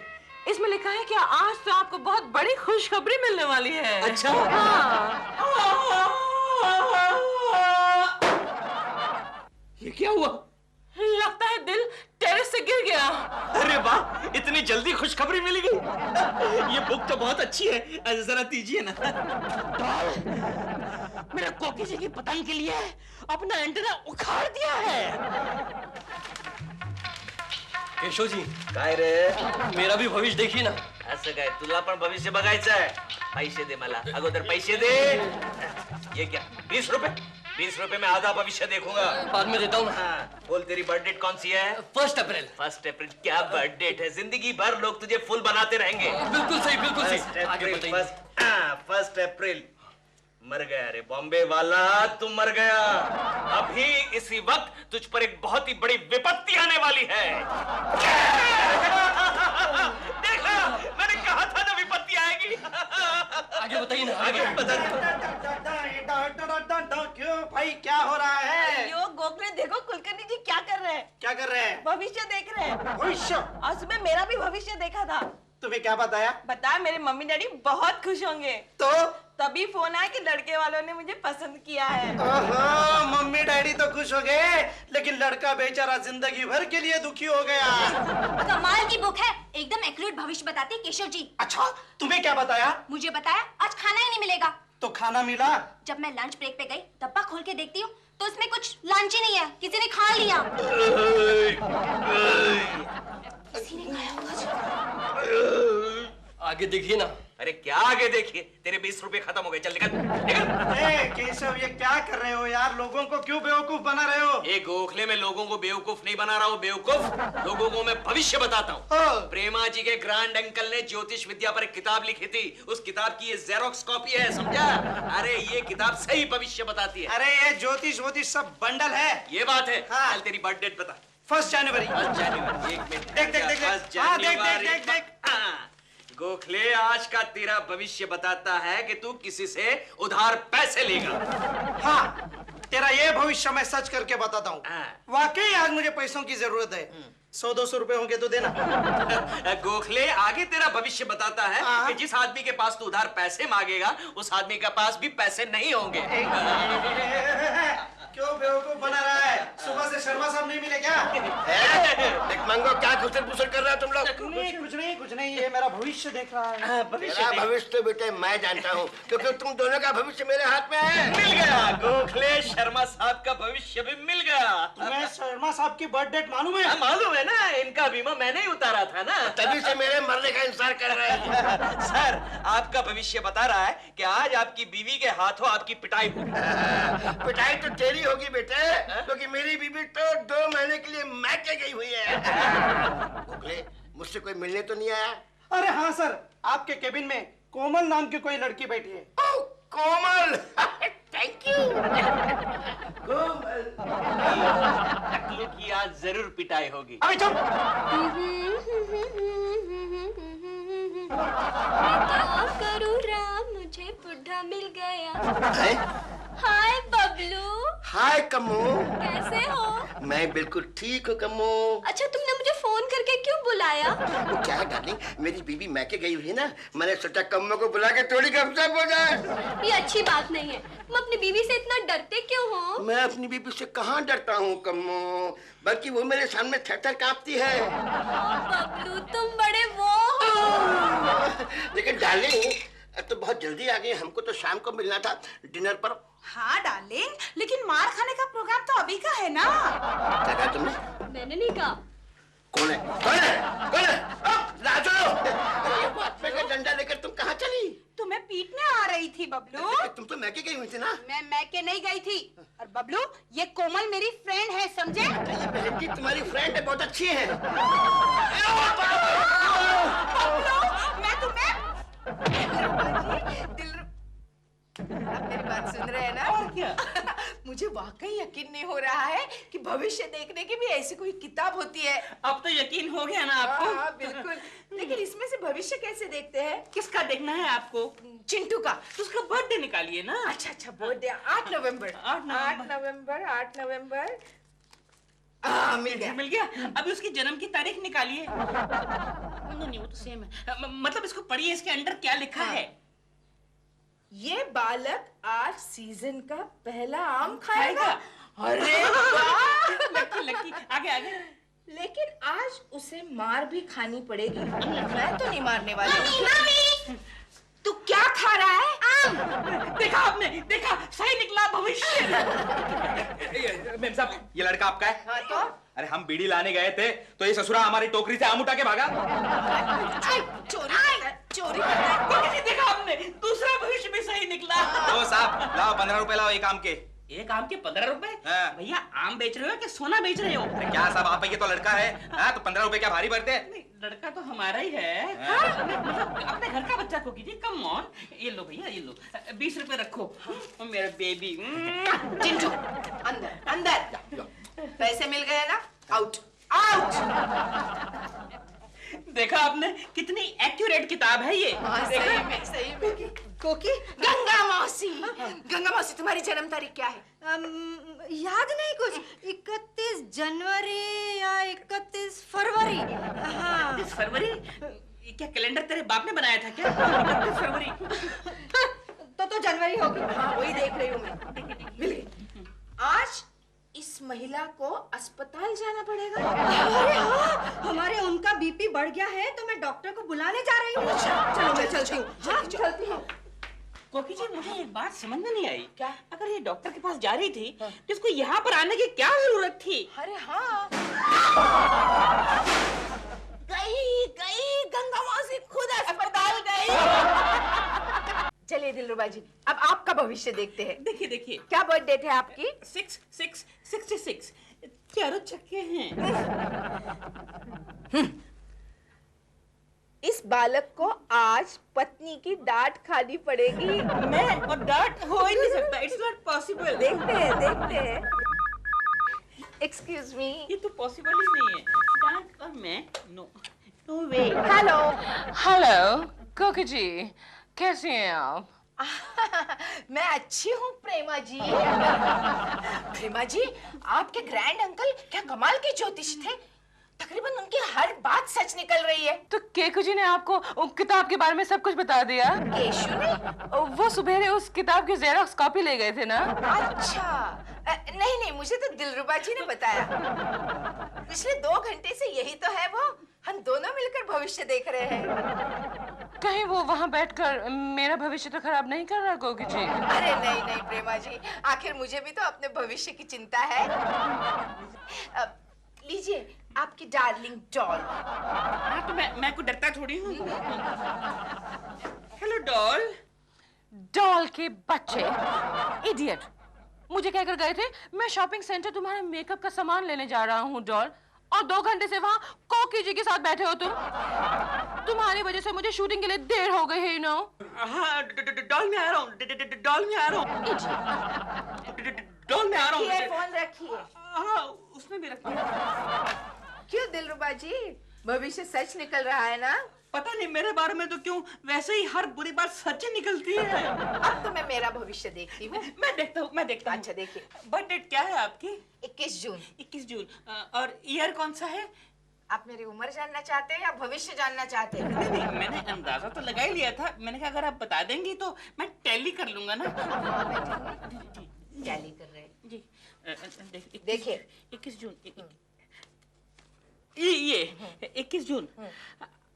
इसमें लिखा है कि आज तो आपको बहुत बड़ी खुशखबरी मिलने वाली है। अच्छा। हाँ। ये क्या हुआ? लगता है दिल टेरेस से गिर गया। अरे वाह, इतनी जल्दी खुशखबरी मिल गई। ये बुक तो बहुत अच्छी है, जरा दीजिए ना। मेरा कोकी जी की पतंग के लिए अपना एंटेना उखाड़ दिया है। केशव जी, काय रे, मेरा भी भविष्य देखिए ना। असं काय, तुला पण भविष्य बघायचं आहे? पैसे दे मला, अगोदर पैसे दे। ये क्या, 20 रुपए? 20 रुपए में आधा भविष्य देखूंगा। बाद में देता हूँ। हाँ, बोल तेरी बर्थ डेट कौन सी है? 1 अप्रैल। 1 अप्रैल? क्या बर्थ डेट है, जिंदगी भर लोग तुझे फुल बनाते रहेंगे। बिल्कुल सही, बिल्कुल सही। 1 आगे अप्रैल, बताइए। 1 अप्रैल। मर गया रे बॉम्बे वाला, तू मर गया। अभी इसी वक्त तुझ पर एक बहुत ही बड़ी विपत्ति आने वाली है। देखा, मैंने कहा था ना विपत्ति आएगी। आगे बताइए ना, आगे। क्यों भाई, क्या हो रहा है? यो गोखले, देखो कुलकर्णी जी क्या कर रहे हैं। क्या कर रहे हैं? भविष्य देख रहे हैं। भविष्य? आज मैं मेरा भी भविष्य देखा था। तुम्हें क्या बताया? बताया मेरे मम्मी डैडी बहुत खुश होंगे। तो तभी फोन आया कि लड़के वालों ने मुझे पसंद किया है। ओहो, मम्मी डैडी तो खुश हो गए, लेकिन लड़का बेचारा जिंदगी भर के लिए दुखी हो गया। कमाल की बुक है, एकदम एक्यूरेट भविष्य बताती है केशव जी। अच्छा, तुम्हें क्या बताया? मुझे मुझे बताया आज खाना ही नहीं मिलेगा। तो खाना मिला? जब मैं लंच ब्रेक पे गई, डब्बा खोल के देखती हूँ तो उसमें कुछ लंच ही नहीं है, किसी ने खा लिया। किसी ने खाया होगा। आगे देखिए ना। अरे क्या आगे देखिए, तेरे 20 रुपए खत्म हो गए, चल निकल निकल। ए, केशव ये क्या कर रहे हो यार? लोगों को क्यों बेवकूफ बना रहे हो? ये गोखले में लोगों को बेवकूफ नहीं बना रहा हूँ, बेवकूफ लोगों को मैं भविष्य बताता हूँ। प्रेमा जी के ग्रैंड अंकल ने ज्योतिष विद्या पर एक किताब लिखी थी, उस किताब की ये जेरोक्स कॉपी है, समझा? अरे ये किताब सही भविष्य बताती है। अरे ये ज्योतिष वोतिष सब बंडल है। ये बात है। हाँ। चल तेरी बर्थ डेट बता। 1 जनवरी। 1 जनवरी। एक मिनट। देख देख देख देख। हाँ देख देख देख देख। हाँ। गोखले आज का तेरा भविष्य बताता है कि तू किसी से उधार पैसे लेगा। हाँ, तेरा ये भविष्य मैं सच करके बताता हूँ। हाँ। वाकई आज मुझे पैसों की जरूरत है। 100-200 रुपए होंगे तो देना। गोखले आगे तेरा भविष्य बताता है हाँ। कि जिस आदमी के पास तू उधार पैसे मांगेगा उस आदमी के पास भी पैसे नहीं होंगे। क्यों बेवकूफ बना रहा है? सुबह से शर्मा साहब नहीं मिले क्या? देख मंगो, क्या घुसर पुसर कर रहे हो तुम लोग? कुछ नहीं, ये मेरा भविष्य देख रहा है। मेरा भविष्य तो बेटे मैं जानता हूँ, क्योंकि तुम दोनों का भविष्य मेरे हाथ में है। मिल गया, गोखले शर्मा साहब का भविष्य भी मिल गया। तुम्हें शर्मा साहब की बर्थ डेट मालूम है? हाँ, मालूम है ना, इनका बीमा मैंने ही उतारा था ना। तभी से मेरे मरने का इंतजार कर रहे हैं। सर, आपका भविष्य बता रहा है कि आज आपकी बीवी के हाथों आपकी पिटाई होगी। पिटाई तो तेरी होगी बेटे, क्योंकि मेरी बीबी तो 2 महीने के लिए मैके गई हुई है। गोखले, मुझसे कोई मिलने तो नहीं आया? अरे हाँ सर, आपके केबिन में कोमल नाम की कोई लड़की बैठी है। ओह, कोमल। Thank you. कोमल की आज जरूर पिटाई होगी। अबे चुप। क्या करूं राम, मुझे बुढ़ा मिल गया। हाय बबलू। हाय कम्मू। कैसे हो? मैं बिल्कुल ठीक हूँ कम्मू। अच्छा, तुमने मुझे फोन करके क्यों बुलाया? वो क्या है डार्लिंग, मेरी बीबी मैके गई हुई है ना, मैंने सोचा कम्मू को बुला के थोड़ी गपशप हो जाए। ये अच्छी बात नहीं है। तुम अपनी बीवी से इतना डरते क्यों हो? मैं अपनी बीबी से कहाँ डरता हूँ कम्मू, बल्कि वो मेरे सामने थर-थर कांपती है। बबलू तुम बड़े वो हो। लेकिन डार्लिंग, तो बहुत जल्दी आ गई, हमको तो शाम को मिलना था डिनर पर। हाँ डार्लिंग, लेकिन मार खाने का प्रोग्राम तो अभी का है ना। क्या कहा तुमने? मैंने नहीं कहा। कौन है? कौन है? कौन है? राजू! ये बात पे का डंडा लेकर तुम कहाँ चली? तुम्हें पीटने आ रही थी बबलू। तुम तो मैके गई हुई थी ना? मैं मैके नहीं गई थी। और बबलू, ये कोमल मेरी फ्रेंड है, समझे? ये बहन जी तुम्हारी फ्रेंड है, बहुत अच्छी है। बबलू, मैं तुम्हें आप मेरी बात सुन रहे हैं ना? और क्या? मुझे वाकई यकीन नहीं हो रहा है कि भविष्य देखने की भी ऐसी कोई किताब होती है। अब तो यकीन हो गया ना आपको? हाँ, बिल्कुल। लेकिन इसमें से भविष्य कैसे देखते हैं? किसका देखना है आपको? चिंटू का। तो उसका बर्थडे निकालिए ना। अच्छा, बर्थडे 8 नवंबर। 8 नवंबर। मिल गया। मिल गया। अभी उसकी जन्म की तारीख निकालिए। नहीं, वो तो सेम है। मतलब इसको पढ़िए, इसके अंदर क्या लिखा है? ये बालक आज सीजन का पहला आम खाएगा। अरे लकी, आगे। लेकिन आज उसे मार भी खानी पड़ेगी। मैं तो नहीं मारने वाली। तू क्या खा रहा है? आम। देखा आपने? देखा, सही निकला भविष्य। मेम साहब, ये लड़का आपका है? हाँ तो? अरे हम बीड़ी लाने गए थे तो ये ससुरा हमारी टोकरी से आम उठा के भागा। चोरी देखा आपने? दूसरा भविष्य भी सही निकला। ओ साहब, लाओ 15 रुपए लाओ एक आम के। एक आम के 15 रुपए? हाँ। भैया आम बेच रहे हो कि सोना बेच रहे हो? क्या साहब, आप ये तो लड़का है। हाँ, तो 15 रुपए क्या भारी पड़ते हैं? नहीं, लड़का तो हमारा ही है। मतलब अपने घर का बच्चा को कीजिए, कम ऑन। ये लो भैया, ये लो 20 रुपए रखो। मेरा बेबी। चिंटू, अंदर। पैसे मिल गए ना? आउट। देखा आपने? कितनी एक्यूरेट किताब है ये। सही में। कोकी, गंगा मौसी तुम्हारी जन्म तारीख क्या है? याद नहीं कुछ। 31 जनवरी या 31 फरवरी। हाँ, 31 फरवरी? ये क्या कैलेंडर तेरे बाप ने बनाया था क्या? 31 फरवरी। तो जनवरी होगी। हाँ वही देख रही हूँ मैं। मिल गई। आज इस महिला को अस्पताल जाना पड़ेगा। अरे हाँ, हमारे उनका बीपी बढ़ गया है तो मैं डॉक्टर को बुलाने जा रही हूँ। चलो मैं चलती हूँ। हाँ चलती हूँ। कोकी जी मुझे एक बात समझ में नहीं आई। क्या? अगर ये डॉक्टर के पास जा रही थी तो इसको यहाँ पर आने की क्या जरूरत थी? अरे हाँ गई गंगा मौसी खुद अस्पताल गई। चलिए दिलरुबा जी अब आपका भविष्य देखते हैं। देखिए देखिए क्या बर्थडे थे आपकी? 66 चारों छक्के हैं। इस बालक को आज पत्नी की डांट खानी पड़ेगी। मैं और डांट हो ही नहीं सकता। It's not possible. देखते हैं। Excuse me. ये तो पॉसिबल ही नहीं है। डांट और मैं नो वे। हेलो कोकी जी, कैसी हैं आप? मैं अच्छी हूँ प्रेमा जी। प्रेमा जी आपके ग्रैंड अंकल क्या कमाल के ज्योतिषी थे। तकरीबन उनकी हर बात सच निकल रही है। तो केकू जी ने आपको किताब के बारे में सब कुछ बता दिया? केशु ने? वो सुबह उस किताब की जेरॉक्स कॉपी ले गए थे ना? अच्छा नहीं मुझे तो दिलरुबा जी ने बताया। पिछले 2 घंटे से यही तो है वो। हम दोनों मिलकर भविष्य देख रहे हैं। कहीं वो वहाँ बैठकर मेरा भविष्य तो खराब नहीं कर रहा कोकी जी? अरे नहीं प्रेमा जी, आखिर मुझे भी तो अपने भविष्य की चिंता है। लीजिए आपकी डार्लिंग डॉल। हाँ तो मैं को डरता थोड़ी हूँ। Hello doll. डॉल के बच्चे, इडियट। मुझे कहकर गए थे मैं शॉपिंग सेंटर तुम्हारे मेकअप का सामान लेने जा रहा हूँ डॉल, और 2 घंटे से वहाँ कोकी जी के साथ बैठे हो तुम। तुम्हारी वजह से मुझे शूटिंग के लिए देर हो गई है यू नो। हाँ डॉल में आ रहा हूँ। डॉल में आ रहा हूँ। फोन रखिए। हाँ उसमें भी रखिए। क्यों दिलरुबा जी, भविष्य सच निकल रहा है ना? पता नहीं मेरे बारे में तो क्यों वैसे ही हर बुरी बात सच ही निकलती है। अब तो मैं मेरा भविष्य देखती हूँ। मैं देखता हूँ। अच्छा देखिए। बर्थ डेट क्या है आपकी? 21 जून। 21 जून। और ईयर कौन सा है? आप मेरी उम्र जानना चाहते हैं या भविष्य जानना चाहते हैं? नहीं, मैंने अंदाजा तो लगा ही लिया था। मैंने कहा अगर आप बता देंगी तो मैं टैली कर लूंगा ना। टैली कर रहे हैं जी। देखिए 21 जून। ये 21 जून।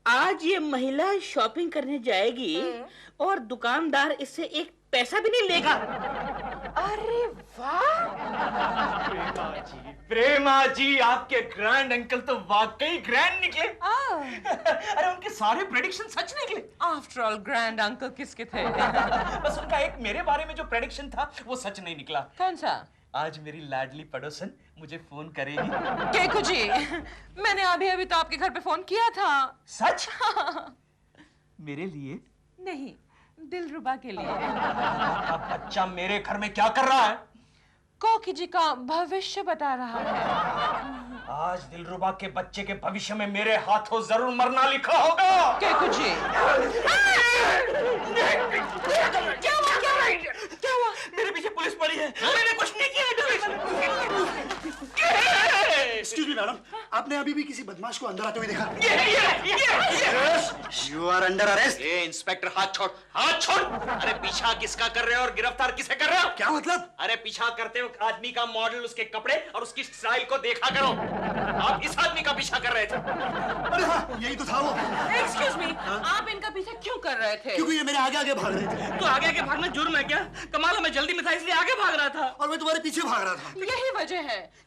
आज ये महिला शॉपिंग करने जाएगी और दुकानदार इससे एक पैसा भी नहीं लेगा। अरे वाह! प्रेमा जी आपके ग्रैंड अंकल तो वाकई ग्रैंड निकले। अरे उनके सारे प्रेडिक्शन सच निकले। आफ्टर ऑल ग्रैंड अंकल किसके थे? बस उनका एक मेरे बारे में जो प्रेडिक्शन था वो सच नहीं निकला। कौन सा? आज मेरी लाडली पड़ोसन मुझे फोन करेगी। केकू जी, मैंने अभी तो आपके घर पे फोन किया था। सच? मेरे लिए? नहीं, दिलरुबा के लिए। आपका बच्चा मेरे घर में क्या कर रहा है? कोकी जी का भविष्य बता रहा है। आज दिलरुबा के बच्चे के भविष्य में मेरे हाथों जरूर मरना लिखा होगा। केकू जी, क्या हुआ? मेरे पीछे पुलिस पड़ी है। मैंने कुछ नहीं किया। एक्सक्यूज मी मैडम, आपने अभी भी किसी बदमाश को अंदर आते हुए देखा? You are under arrest. ए इंस्पेक्टर हाथ छोड़, हाथ छोड़। अरे पीछा किसका कर रहे हो और गिरफ्तार किसे कर रहे हो? क्या मतलब? अरे पीछा करते वक्त आदमी का मॉडल, उसके कपड़े और उसकी स्टाइल को देखा करो। आप इस आदमी का पीछा कर रहे थे। अरे हाँ, यही तो था वो। एक्सक्यूज मी, आप इनका पीछा क्यों कर रहे थे? क्योंकि ये मेरे आगे आगे भाग रहे थे। तो आगे आगे भागना जुर्म है क्या? कमाल है, मैं जल्दी में था इसलिए आगे भाग रहा था। और मैं तुम्हारे पीछे भाग रहा था।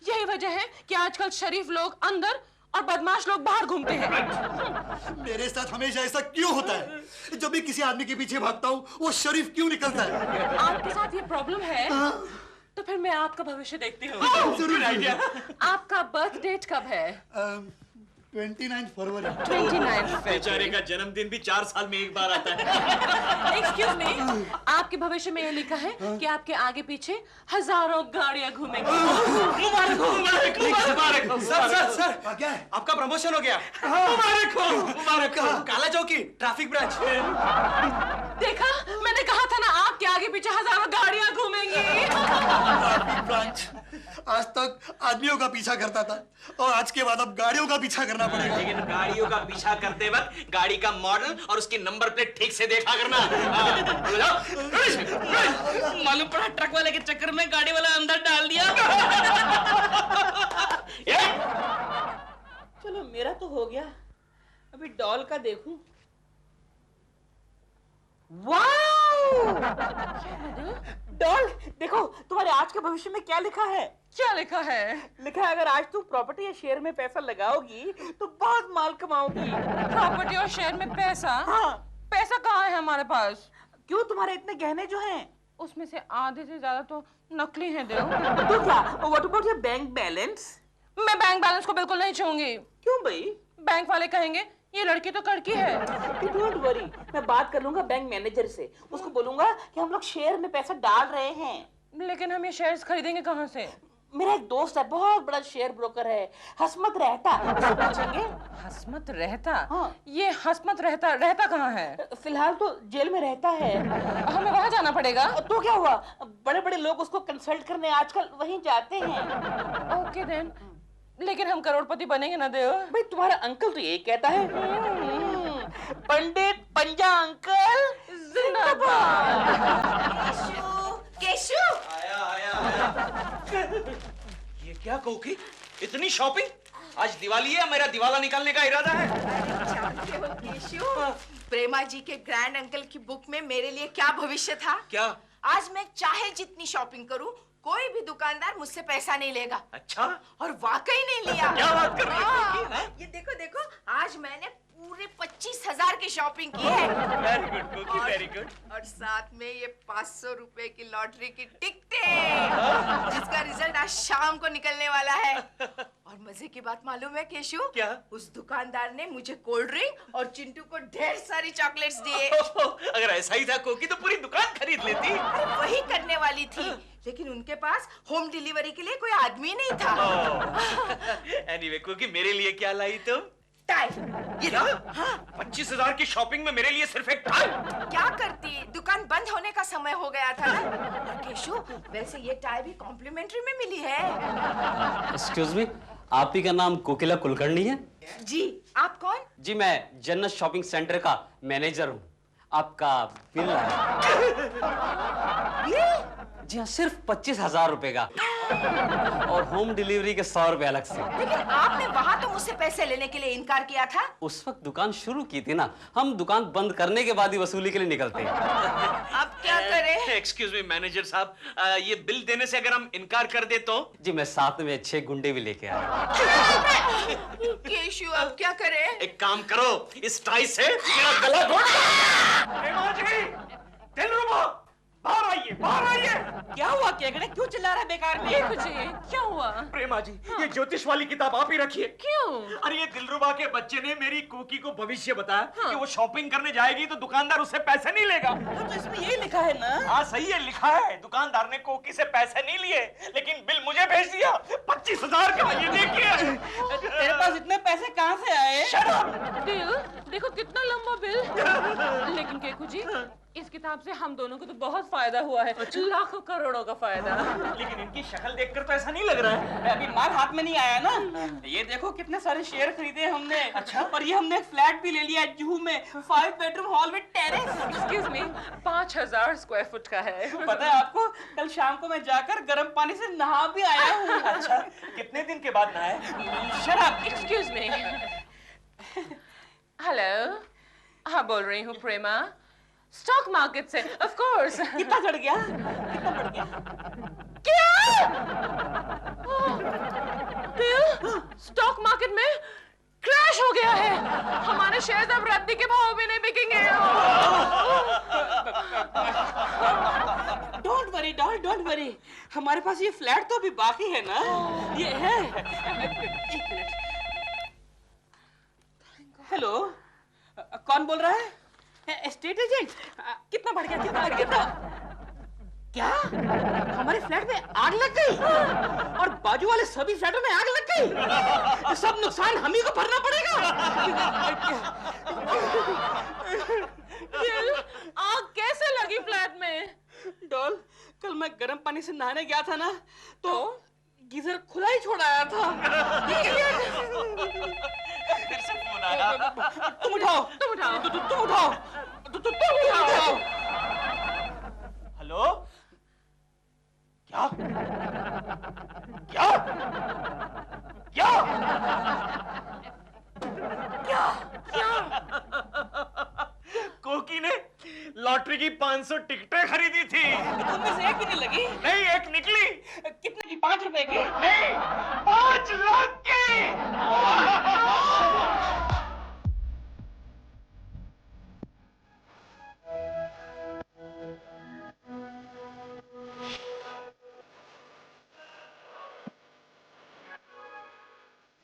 यही वजह है कि आजकल शरीफ लोग अंदर और बदमाश लोग बाहर घूमते हैं। मेरे साथ हमेशा ऐसा क्यों होता है? जब भी किसी आदमी के पीछे भागता हूँ वो शरीफ क्यों निकलता है? आपके साथ ये प्रॉब्लम है? तो फिर मैं आपका भविष्य देखती हूँ। जरूर आइडिया। आपका बर्थ डेट कब है? 29 फरवरी। 29 बेचारे का जन्मदिन भी 4 साल में एक बार आता है। एक्सक्यूज मी, आपके भविष्य में ये लिखा है कि आपके आगे पीछे हजारों गाड़ियां घूमेंगी। मुबारक हो, मुबारक हो, मुबारक हो। सर क्या है? आपका प्रमोशन हो गया। मुबारक हो, मुबारक हो। काला चौकी, ट्रैफिक ब्रांच। देखा, मैंने कहा था ना आपके आगे पीछे हजारों गाड़ियां घूमेंगी। ब्रांच। आज तक आदमियों का पीछा करता था और आज के बाद अब गाड़ियों का पीछा करना पड़ेगा। लेकिन गाड़ियों का पीछा करते वक्त गाड़ी का मॉडल और उसकी नंबर प्लेट ठीक से देखा करना। मालूम पड़ा ट्रक वाले के चक्कर में गाड़ी वाला अंदर डाल दिया। चलो मेरा तो हो गया, अभी डॉल का देखूं। वाओ! डॉल देखो तुम्हारे आज के भविष्य में क्या लिखा है। क्या लिखा है? लिखा है अगर आज तुम प्रॉपर्टी या शेयर में पैसा लगाओगी तो बहुत माल कमाओगी। प्रॉपर्टी और शेयर में पैसा? हाँ। पैसा कहाँ है हमारे पास? क्यों तुम्हारे इतने गहने जो हैं? उसमें से आधे से ज्यादा तो नकली हैं दिल। तो क्या? What about your bank balance? मैं बैंक बैलेंस को बिल्कुल नहीं छूंगी। क्यों भाई? बैंक वाले कहेंगे ये लड़की तो कड़की है। डोंट वरी, मैं बात कर लूंगा बैंक मैनेजर से। उसको बोलूंगा कि हम लोग शेयर में पैसा डाल रहे हैं। लेकिन हम ये शेयर्स खरीदेंगे कहाँ से? मेरा एक दोस्त है, बहुत बड़ा शेयर ब्रोकर है, हसमत रहता। उससे पूछेंगे। हसमत रहता? हाँ। ये हसमत रहता कहाँ है? फिलहाल तो जेल में रहता है। हमें वहाँ जाना पड़ेगा? तो क्या हुआ, बड़े बड़े लोग उसको कंसल्ट करने आजकल वहीं जाते हैं। ओके देन, लेकिन हम करोड़पति बनेंगे ना देव? भाई तुम्हारा अंकल तो यही कहता है। पंडित पंजा अंकल जिंदाबाद। केशु! ये क्या कोकी, इतनी शॉपिंग? आज दिवाली है, मेरा दिवाला निकालने का इरादा है। जानते हो केशु, प्रेमा जी के ग्रैंड अंकल की बुक में मेरे लिए क्या भविष्य था? क्या? आज मैं चाहे जितनी शॉपिंग करूं, कोई भी दुकानदार मुझसे पैसा नहीं लेगा। अच्छा? और वाकई नहीं लिया। क्या बात कर रही हो? हाँ, ये देखो देखो, आज मैंने पूरे 25,000 की शॉपिंग की है। वेरी गुड कोकी, वेरी गुड। और साथ में ये 500 रुपए की लॉटरी की टिकटें, जिसका रिजल्ट आज शाम को निकलने वाला है। और मजे की बात मालूम है केशु? क्या? उस दुकानदार ने मुझे कोल्ड ड्रिंक और चिंटू को ढेर सारी चॉकलेट्स दिए। अगर ऐसा ही था कोकी तो पूरी दुकान खरीद लेती। अरे वही करने वाली थी, लेकिन उनके पास होम डिलीवरी के लिए कोई आदमी नहीं था। एनीवे कोकी, मेरे लिए क्या लाई तुम? टाई। ये क्या? हाँ। 25,000 की शॉपिंग में मेरे लिए सिर्फ एक टाई? क्या करती, दुकान बंद होने का समय हो गया था ना। और केशु, वैसे ये टाई भी कॉम्प्लीमेंट्री में मिली है। एक्सक्यूज मी, आप ही का नाम कोकिला कुलकर्णी है? जी, आप कौन? जी मैं जन्नत शॉपिंग सेंटर का मैनेजर हूँ। आपका बिल जी हाँ, सिर्फ 25,000 रुपए का और होम डिलीवरी के 100 रुपए अलग से। लेकिन आपने वहाँ तो मुझसे पैसे लेने के लिए इनकार किया था। उस वक्त दुकान शुरू की थी ना, हम दुकान बंद करने के बाद ही वसूली के लिए निकलते हैं। अब क्या करें? एक्सक्यूज मी मैनेजर साहब, ये बिल देने से अगर हम इनकार कर दे तो? जी मैं साथ में 6 गुंडे भी लेके आया। केशु, अब क्या करें? एक काम करो, इस टाई से मेरा गला घोट दो। प्रेमा जी, दिलरुबा, बाहर आइए, बाहर आइए। क्या हुआ केकड़े, क्यों चिल्ला रहा है बेकार में? कुछ क्या हुआ? प्रेमा जी, ये ज्योतिष वाली किताब आप ही रखिए। क्यों? अरे ये दिलरुबा के बच्चे ने मेरी कोकी को भविष्य बताया कि वो शॉपिंग करने जाएगी तो दुकानदार उससे पैसे नहीं लेगा। तो इसमें यही लिखा है ना? हाँ सही है, लिखा है। दुकानदार ने कोकी से पैसे नहीं लिए, लेकिन बिल मुझे भेज दिया 25,000 का। ये देखिए। तेरे पास इतने पैसे कहाँ से आए? बिल देखो कितना लंबा बिल। लेकिन केकू जी, इस किताब से हम दोनों को तो बहुत फायदा हुआ है। लाखों करोड़ों का फायदा। लेकिन इनकी शक्ल देखकर तो ऐसा नहीं लग रहा है। अभी माल हाथ में नहीं आया ना। ये देखो कितने सारे शेयर खरीदे हमने। अच्छा। और ये हमने एक फ्लैट भी ले लिया जुहू में, 5 bedroom hall with terrace. Excuse me, 5,000 square foot का है। पता है आपको, कल शाम को मैं जाकर गर्म पानी से नहा भी आया हूँ। अच्छा, कितने दिन के बाद नहाए? शराब। Excuse me. हेलो, हाँ बोल रही हूँ प्रेमा, स्टॉक मार्केट से। Of course. कितना चढ़ गया? कितना बढ़ गया? क्या? बिल, स्टॉक मार्केट में क्रैश हो गया है। हमारे शेयर्स अब रद्दी के भाव भी नहीं बिकेंगे। डोंट वरी, हमारे पास ये फ्लैट तो अभी बाकी है ना। ये है। एक मिनट। हेलो, कौन बोल रहा है? Estate agent. कितना बढ़ गया? कितना बढ़ गया? क्या हमारे फ्लैट में आग लग गई और बाजू वाले सभी फ्लैटों में आग लग गई? सब नुकसान हम ही को भरना पड़ेगा। आग कैसे लगी फ्लैट में? डॉल, कल मैं गर्म पानी से नहाने गया था ना, तो गीजर खुला ही छोड़ आया था। फिर से फोन आया। तुम उठाओ, तुम उठाओ, तुम उठाओ, तुम उठाओ। हेलो, क्या क्या क्या क्या कोकी ने लॉटरी की 500 टिकटें खरीदी थी। तुम में से एक भी नहीं लगी? नहीं, एक निकली। कितने की? 5 रुपए की? नहीं,